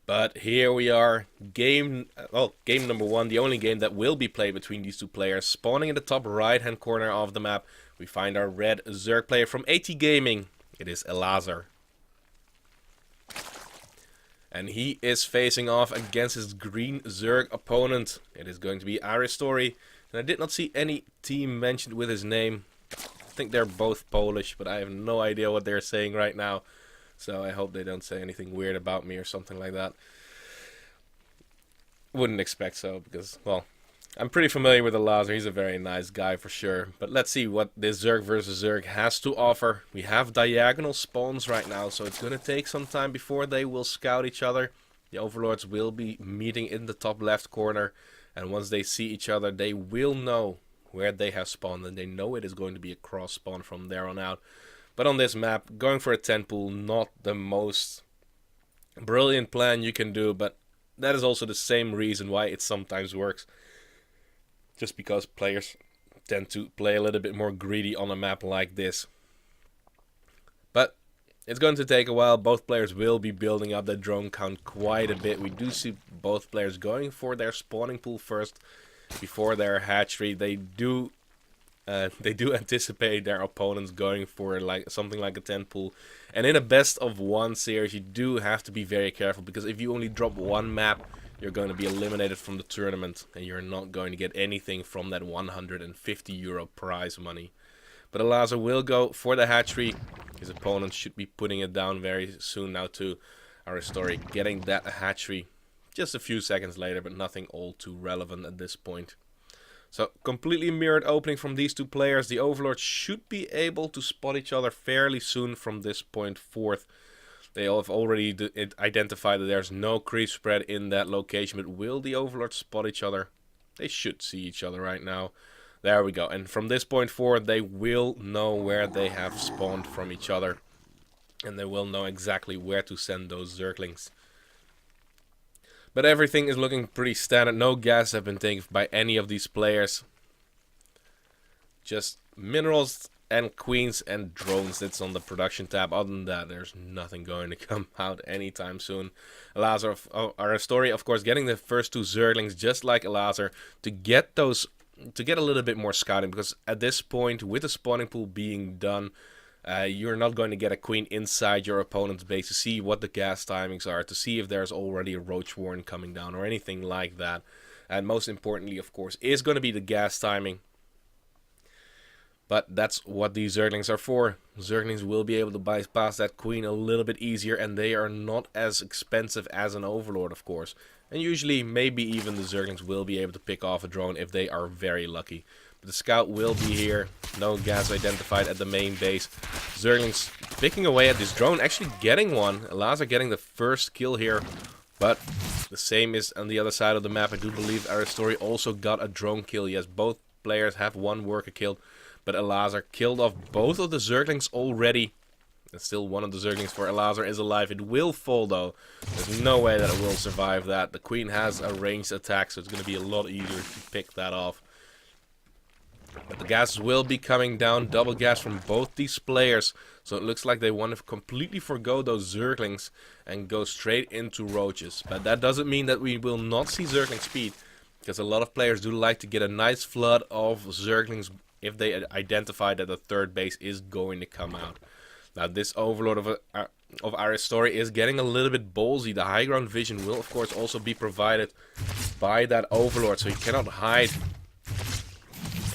But here we are, game number one, the only game that will be played between these two players. Spawning in the top right hand corner of the map, we find our red Zerg player from AT Gaming. It is Elazer. And he is facing off against his green Zerg opponent. It is going to be Aristori. And I did not see any team mentioned with his name. I think they're both Polish, but I have no idea what they're saying right now. So I hope they don't say anything weird about me or something like that. Wouldn't expect so, because, well, I'm pretty familiar with Elazer. He's a very nice guy for sure. But let's see what this Zerg versus Zerg has to offer. We have diagonal spawns right now, so it's going to take some time before they will scout each other. The Overlords will be meeting in the top left corner. And once they see each other, they will know where they have spawned. And they know it is going to be a cross spawn from there on out. But on this map, going for a 10 pool, not the most brilliant plan you can do. But that is also the same reason why it sometimes works. Just because players tend to play a little bit more greedy on a map like this. But it's going to take a while. Both players will be building up their drone count quite a bit. We do see both players going for their spawning pool first before their hatchery. They do anticipate their opponents going for something like a 10 pool. And in a best of one series, you do have to be very careful, because if you only drop one map, you're going to be eliminated from the tournament, and you're not going to get anything from that 150 euro prize money. But Elazer will go for the hatchery. His opponent should be putting it down very soon now too. Aristori getting that hatchery just a few seconds later, but nothing all too relevant at this point. So, completely mirrored opening from these two players. The Overlords should be able to spot each other fairly soon from this point forth. They have already identified that there's no creep spread in that location. But will the Overlords spot each other? They should see each other right now. There we go. And from this point forward, they will know where they have spawned from each other. And they will know exactly where to send those Zerglings. But everything is looking pretty standard. No gas have been taken by any of these players. Just minerals and queens and drones. That's on the production tab. Other than that, there's nothing going to come out anytime soon. Elazer, Aristori, of course, getting the first two Zerglings, just like Elazer, to get a little bit more scouting. Because at this point, with the spawning pool being done, you're not going to get a queen inside your opponent's base to see what the gas timings are, to see if there's already a roach warren coming down or anything like that. And most importantly, of course, is going to be the gas timing. But that's what these Zerglings are for. Zerglings will be able to bypass that queen a little bit easier, and they are not as expensive as an Overlord, of course. And usually, maybe even the Zerglings will be able to pick off a drone if they are very lucky. The scout will be here. No gas identified at the main base. Zerglings picking away at this drone. Actually getting one. Elazer getting the first kill here. But the same is on the other side of the map. I do believe Aristori also got a drone kill. Yes, both players have one worker killed. But Elazer killed off both of the Zerglings already. And still one of the Zerglings for Elazer is alive. It will fall though. There's no way that it will survive that. The queen has a ranged attack, so it's going to be a lot easier to pick that off. But the gas will be coming down, double gas from both these players. So it looks like they want to completely forgo those Zerglings and go straight into roaches. But that doesn't mean that we will not see Zergling speed, because a lot of players do like to get a nice flood of Zerglings if they identify that the third base is going to come out. Now this Overlord of Aristori is getting a little bit ballsy. The high ground vision will of course also be provided by that Overlord, so he cannot hide.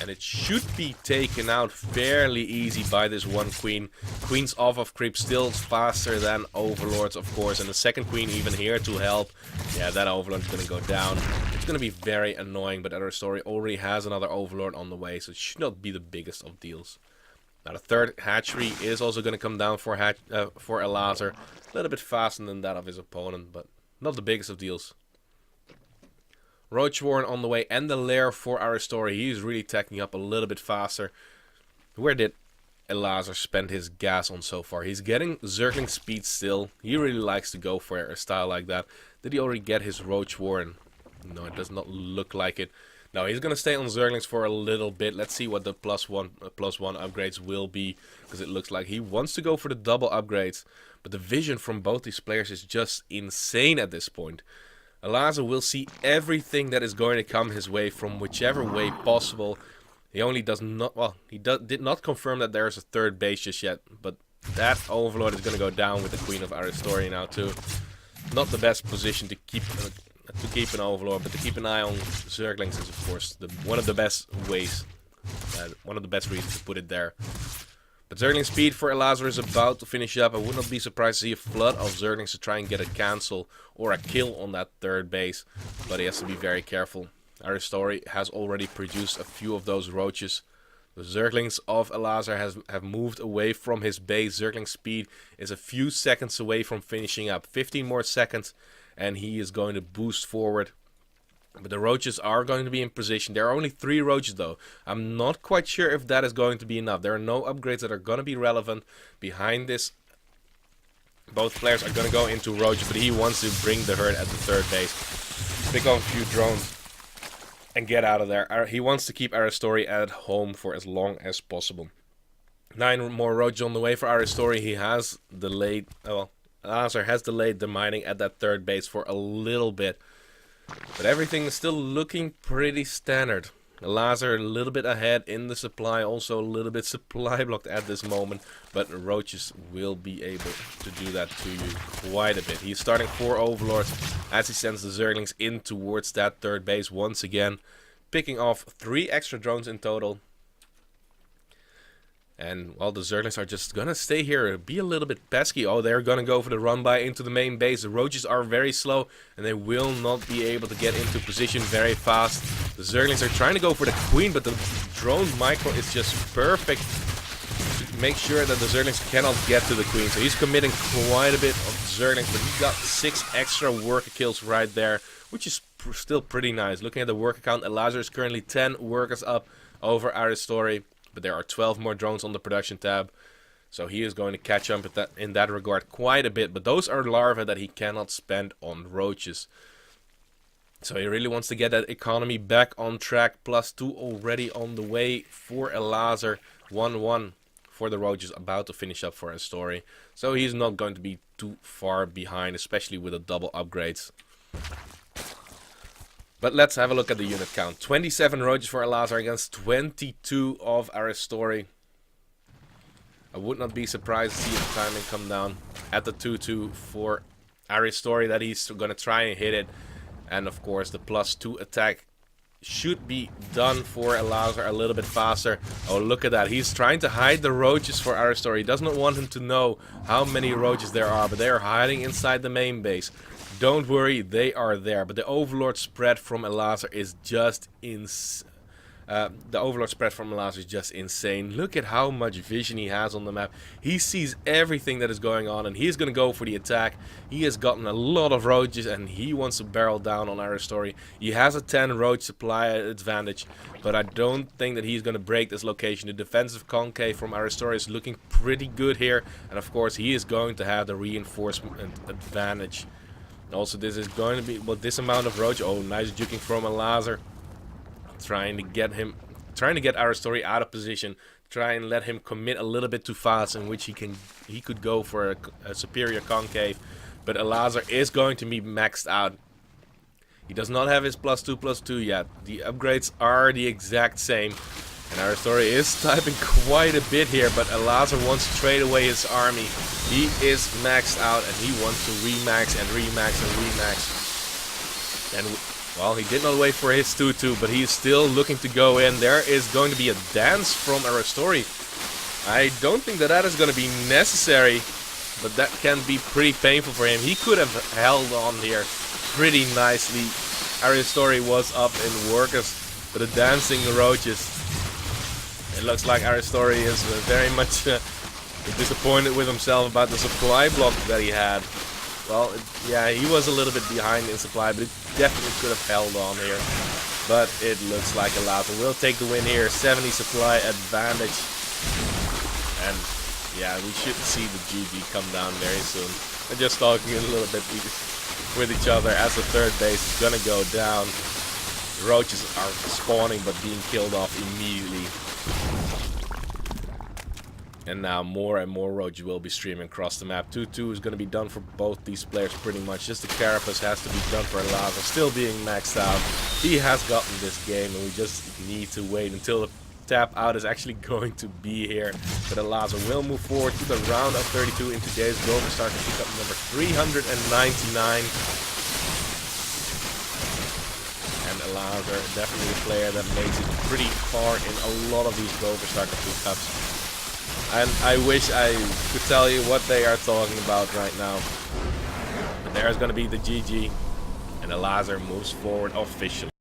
And it should be taken out fairly easy by this one queen. Queens off of creep still faster than Overlords, of course. And the second queen even here to help. Yeah, that Overlord is going to go down. It's going to be very annoying, but Aristori already has another Overlord on the way, so it should not be the biggest of deals. Now the third hatchery is also going to come down for Elazer. A little bit faster than that of his opponent, but not the biggest of deals. Roach Warren on the way, and the lair for Aristori. He's really tacking up a little bit faster. Where did Elazer spend his gas on so far? He's getting Zergling speed still. He really likes to go for a style like that. Did he already get his Roach Warren? No, it does not look like it. No, he's going to stay on Zerglings for a little bit. Let's see what the +1 upgrades will be, because it looks like he wants to go for the double upgrades. But the vision from both these players is just insane at this point. Elazer will see everything that is going to come his way from whichever way possible. He only does not, well, he did not confirm that there is a third base just yet, but that Overlord is going to go down with the Queen of Aristori now too. Not the best position to keep an Overlord, but to keep an eye on Zerglings is of course one of the best ways, one of the best reasons to put it there. But Zergling speed for Elazer is about to finish up. I would not be surprised to see a flood of Zerglings to try and get a cancel or a kill on that third base, but he has to be very careful. Aristori has already produced a few of those roaches. The Zerglings of Elazer have moved away from his base. Zergling speed is a few seconds away from finishing up. 15 more seconds and he is going to boost forward. But the roaches are going to be in position. There are only 3 roaches though. I'm not quite sure if that is going to be enough. There are no upgrades that are going to be relevant behind this. Both players are going to go into roaches, but he wants to bring the herd at the third base. Pick up a few drones and get out of there. He wants to keep Aristori at home for as long as possible. 9 more roaches on the way for Aristori. He has delayed, well, Elazer has delayed the mining at that third base for a little bit. But everything is still looking pretty standard. Elazer a little bit ahead in the supply, also a little bit supply blocked at this moment. But roaches will be able to do that to you quite a bit. He's starting 4 Overlords as he sends the Zerglings in towards that third base once again. Picking off 3 extra drones in total. And, well, the Zerglings are just gonna stay here, be a little bit pesky. Oh, they're gonna go for the run by into the main base. The roaches are very slow, and they will not be able to get into position very fast. The Zerglings are trying to go for the Queen, but the drone micro is just perfect to make sure that the Zerglings cannot get to the Queen. So he's committing quite a bit of Zerglings, but he got 6 extra worker kills right there, which is still pretty nice. Looking at the worker count, Elazer is currently 10 workers up over Aristori. But there are 12 more drones on the production tab. So he is going to catch up in that regard quite a bit. But those are larvae that he cannot spend on roaches. So he really wants to get that economy back on track. +2 already on the way for Elazer. 1-1 for the roaches, about to finish up for Aristori. So he's not going to be too far behind, especially with the double upgrades. But let's have a look at the unit count. 27 roaches for Elazer against 22 of Aristori. I would not be surprised to see the timing come down at the 2-2 for Aristori, that he's going to try and hit it. And of course the +2 attack should be done for Elazer a little bit faster. Oh, look at that. He's trying to hide the roaches for Aristori. He does not want him to know how many roaches there are, but they are hiding inside the main base. Don't worry, they are there. But the Overlord spread from Elazer is just insane. Look at how much vision he has on the map. He sees everything that is going on, and he's going to go for the attack. He has gotten a lot of roaches, and he wants to barrel down on Aristori. He has a 10 roach supply advantage, but I don't think that he's going to break this location. The defensive concave from Aristori is looking pretty good here, and of course he is going to have the reinforcement advantage. Also, this is going to be, well, this amount of roach. Oh, nice juking from Elazer. Trying to get Aristori out of position. Try and let him commit a little bit too fast, in which he could go for a superior concave. But Elazer is going to be maxed out. He does not have his +2/+2 yet. The upgrades are the exact same. And Aristori is typing quite a bit here, but Elazer wants to trade away his army. He is maxed out, and he wants to remax and remax and remax. And, well, he did not wait for his 2-2, but he's still looking to go in. There is going to be a dance from Aristori. I don't think that is going to be necessary, but that can be pretty painful for him. He could have held on here pretty nicely. Aristori was up in workers, but the dancing roaches. It looks like Aristori is very much disappointed with himself about the supply block that he had. Well, yeah, he was a little bit behind in supply, but it definitely could have held on here. But it looks like Elazer will take the win here. 70 supply advantage. And yeah, we should see the GG come down very soon. They're just talking a little bit with each other as the third base is gonna go down. The roaches are spawning but being killed off immediately. And now more and more roads will be streaming across the map. 2-2 is going to be done for both these players pretty much. Just the Carapace has to be done for Elazer, still being maxed out. He has gotten this game, and we just need to wait until the tap out is actually going to be here. But Elazer will move forward to the round of 32 in today's Go4sc2 to pick up number 399. And Elazer, definitely a player that makes it pretty far in a lot of these Go4sc2 cups. And I wish I could tell you what they are talking about right now. But there's going to be the GG. And Elazer moves forward officially.